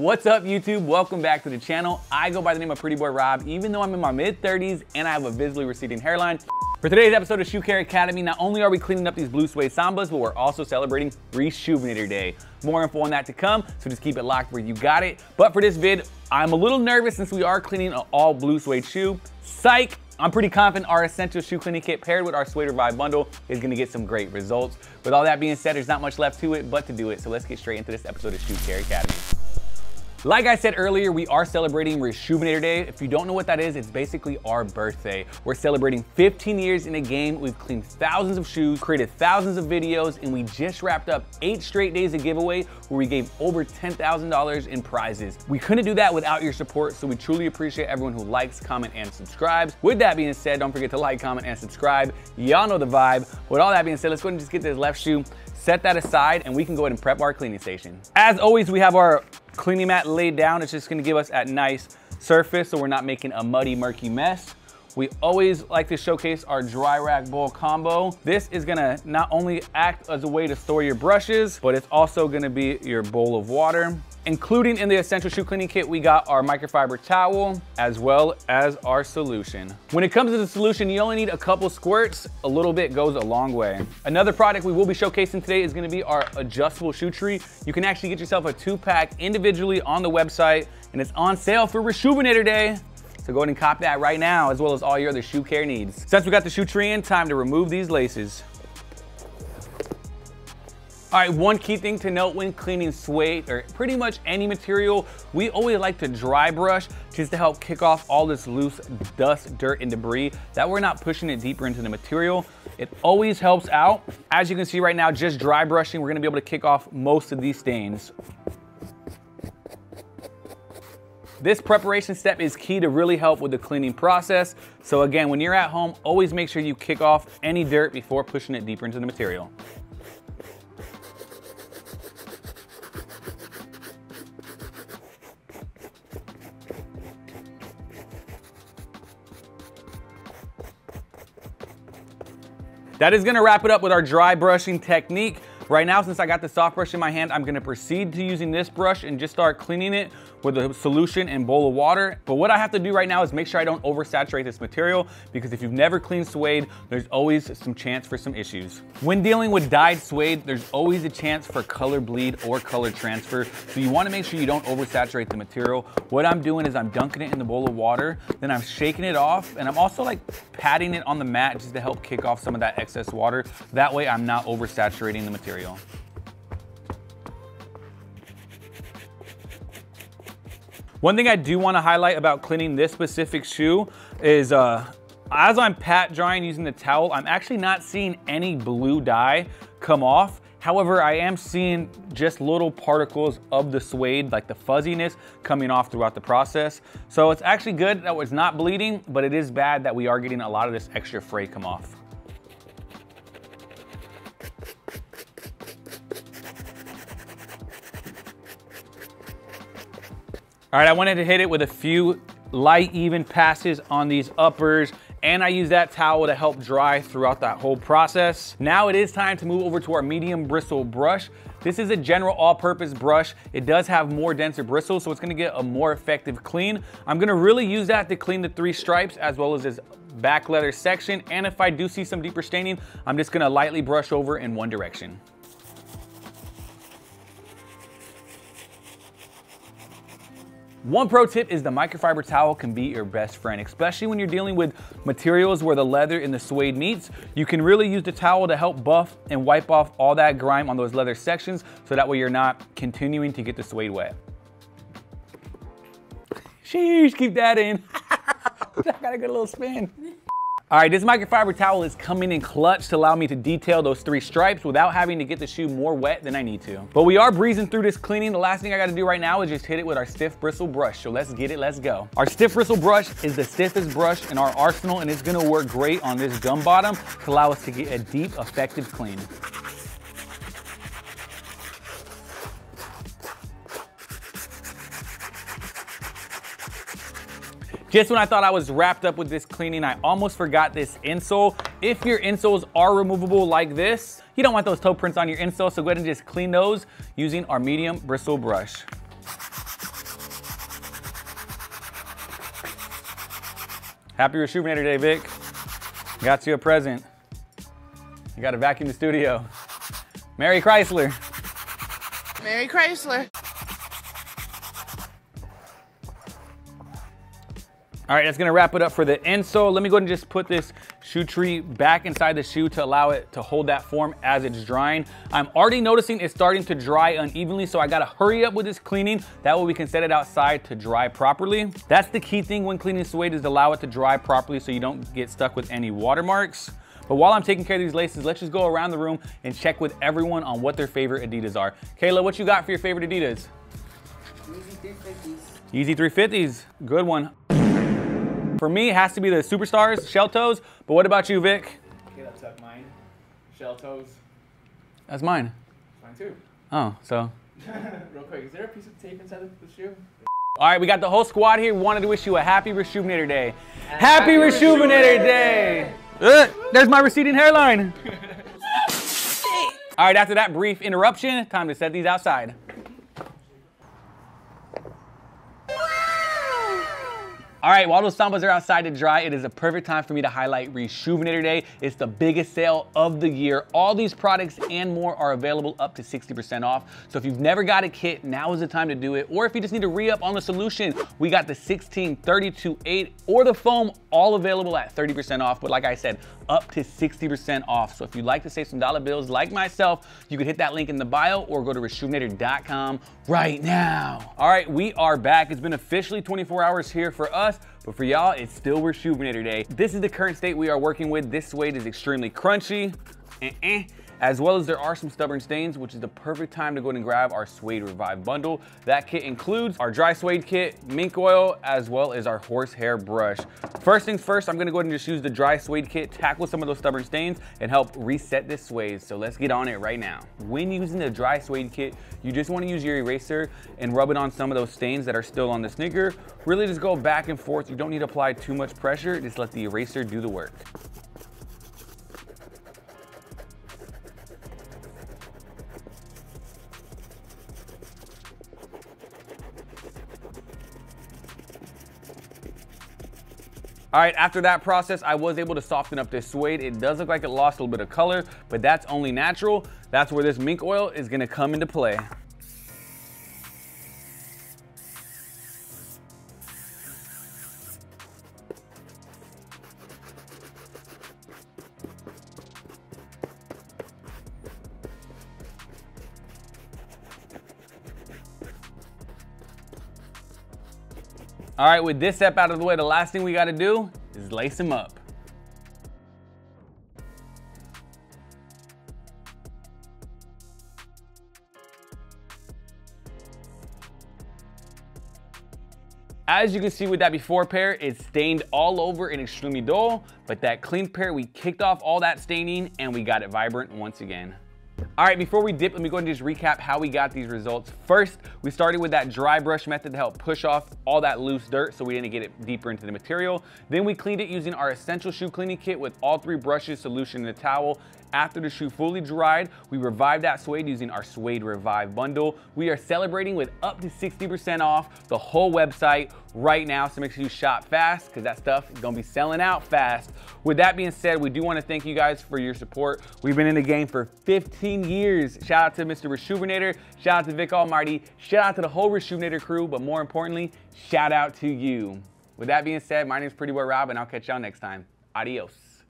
What's up YouTube? Welcome back to the channel. I go by the name of Pretty Boy Rob, even though I'm in my mid-30s and I have a visibly receding hairline. For today's episode of Shoe Care Academy, not only are we cleaning up these Blue Suede Sambas, but we're also celebrating Rejuvenator Day. More info on that to come, so just keep it locked where you got it. But for this vid, I'm a little nervous since we are cleaning an all blue suede shoe. Psych! I'm pretty confident our essential shoe cleaning kit paired with our Suede Revive bundle is gonna get some great results. With all that being said, there's not much left to it but to do it, so let's get straight into this episode of Shoe Care Academy. Like I said earlier, we are celebrating Rejuvenator Day. If you don't know what that is, it's basically our birthday. We're celebrating 15 years in the game. We've cleaned thousands of shoes, created thousands of videos, and we just wrapped up 8 straight days of giveaway where we gave over $10,000 in prizes. We couldn't do that without your support, so we truly appreciate everyone who likes, comment, and subscribes. With that being said, don't forget to like, comment, and subscribe. Y'all know the vibe. With all that being said, let's go ahead and just get this left shoe, set that aside, and we can go ahead and prep our cleaning station. As always, we have our cleaning mat laid down. It's just gonna give us a nice surface so we're not making a muddy, murky mess. We always like to showcase our dry rack bowl combo. This is gonna not only act as a way to store your brushes, but it's also gonna be your bowl of water. Including in the essential shoe cleaning kit, we got our microfiber towel as well as our solution. When it comes to the solution, you only need a couple squirts. A little bit goes a long way. Another product we will be showcasing today is gonna be our adjustable shoe tree. You can actually get yourself a 2-pack individually on the website, and it's on sale for Rejuvenator Day. So go ahead and cop that right now, as well as all your other shoe care needs. Since we got the shoe tree in, time to remove these laces. All right, one key thing to note when cleaning suede or pretty much any material, we always like to dry brush just to help kick off all this loose dust, dirt, and debris. That we're not pushing it deeper into the material. It always helps out. As you can see right now, just dry brushing, we're gonna be able to kick off most of these stains. This preparation step is key to really help with the cleaning process. So again, when you're at home, always make sure you kick off any dirt before pushing it deeper into the material. That is gonna wrap it up with our dry brushing technique. Right now, since I got the soft brush in my hand, I'm gonna proceed to using this brush and just start cleaning it with a solution and bowl of water. But what I have to do right now is make sure I don't oversaturate this material, because if you've never cleaned suede, there's always some chance for some issues. When dealing with dyed suede, there's always a chance for color bleed or color transfer. So you wanna make sure you don't oversaturate the material. What I'm doing is I'm dunking it in the bowl of water, then I'm shaking it off, and I'm also like patting it on the mat just to help kick off some of that excess water. That way I'm not oversaturating the material. One thing I do want to highlight about cleaning this specific shoe is as I'm pat drying using the towel, I'm actually not seeing any blue dye come off. However, I am seeing just little particles of the suede, like the fuzziness, coming off throughout the process. So it's actually good that it's not bleeding, but it is bad that we are getting a lot of this extra fray come off. All right, I wanted to hit it with a few light, even passes on these uppers, and I use that towel to help dry throughout that whole process. Now it is time to move over to our medium bristle brush. This is a general all-purpose brush. It does have more denser bristles, so it's gonna get a more effective clean. I'm gonna really use that to clean the 3 stripes as well as this back leather section. And if I do see some deeper staining, I'm just gonna lightly brush over in one direction. One pro tip is the microfiber towel can be your best friend, especially when you're dealing with materials where the leather and the suede meets. You can really use the towel to help buff and wipe off all that grime on those leather sections, so that way you're not continuing to get the suede wet. Sheesh, keep that in. I got a good little spin. All right, this microfiber towel is coming in clutch to allow me to detail those 3 stripes without having to get the shoe more wet than I need to. But we are breezing through this cleaning. The last thing I gotta do right now is just hit it with our stiff bristle brush. So let's get it, let's go. Our stiff bristle brush is the stiffest brush in our arsenal, and it's gonna work great on this gum bottom to allow us to get a deep, effective clean. Just when I thought I was wrapped up with this cleaning, I almost forgot this insole. If your insoles are removable like this, you don't want those toe prints on your insole, so go ahead and just clean those using our medium bristle brush. Happy Rejuvenator Day, Vic. Got you a present. You got to vacuum the studio. Merry Chrysler. Merry Chrysler. All right, that's gonna wrap it up for the insole. Let me go ahead and just put this shoe tree back inside the shoe to allow it to hold that form as it's drying. I'm already noticing it's starting to dry unevenly, so I gotta hurry up with this cleaning. That way we can set it outside to dry properly. That's the key thing when cleaning suede, is to allow it to dry properly so you don't get stuck with any watermarks. But while I'm taking care of these laces, let's just go around the room and check with everyone on what their favorite Adidas are. Kayla, what you got for your favorite Adidas? Yeezy 350s. Yeezy 350s, good one. For me, it has to be the Superstars, shell toes. But what about you, Vic? Okay, that's mine. Shell toes. That's mine. Mine too. Oh, so. Real quick, is there a piece of tape inside of the shoe? All right, we got the whole squad here. We wanted to wish you a happy Rejuvenator Day. Happy Rejuvenator Day! There's my receding hairline. All right, after that brief interruption, time to set these outside. All right, while those Sambas are outside to dry, it is a perfect time for me to highlight Rejuvenator Day. It's the biggest sale of the year. All these products and more are available up to 60% off. So if you've never got a kit, now is the time to do it. Or if you just need to re-up on the solution, we got the 16, 32, 8, or the foam, all available at 30% off. But like I said, up to 60% off. So if you'd like to save some dollar bills like myself, you can hit that link in the bio or go to rejuvenator.com right now. All right, we are back. It's been officially 24 hours here for us, but for y'all, it's still Rejuvenator Day. This is the current state we are working with. This suede is extremely crunchy, as well as there are some stubborn stains, which is the perfect time to go and grab our Suede Revive bundle. That kit includes our dry suede kit, mink oil, as well as our horsehair brush. First things first, I'm gonna go ahead and just use the dry suede kit, tackle some of those stubborn stains, and help reset this suede. So let's get on it right now. When using the dry suede kit, you just wanna use your eraser and rub it on some of those stains that are still on the sneaker. Really just go back and forth. You don't need to apply too much pressure. Just let the eraser do the work. All right, after that process, I was able to soften up this suede. It does look like it lost a little bit of color, but that's only natural. That's where this mink oil is gonna come into play. All right, with this step out of the way, the last thing we gotta do is lace them up. As you can see with that before pair, it's stained all over and extremely dull, but that clean pair, we kicked off all that staining and we got it vibrant once again. All right, before we dip, let me go ahead and just recap how we got these results. First, we started with that dry brush method to help push off all that loose dirt so we didn't get it deeper into the material. Then we cleaned it using our essential shoe cleaning kit with all 3 brushes, solution, and a towel. After the shoe fully dried, we revived that suede using our Suede Revive bundle. We are celebrating with up to 60% off the whole website right now, so make sure you shop fast because that stuff is gonna be selling out fast. With that being said, we do want to thank you guys for your support. We've been in the game for 15 years. Shout out to Mr. Rejuvenator, shout out to Vic Almighty, shout out to the whole Rejuvenator crew, but more importantly, shout out to you. With that being said, my name is Pretty Boy Rob, and I'll catch y'all next time. Adios.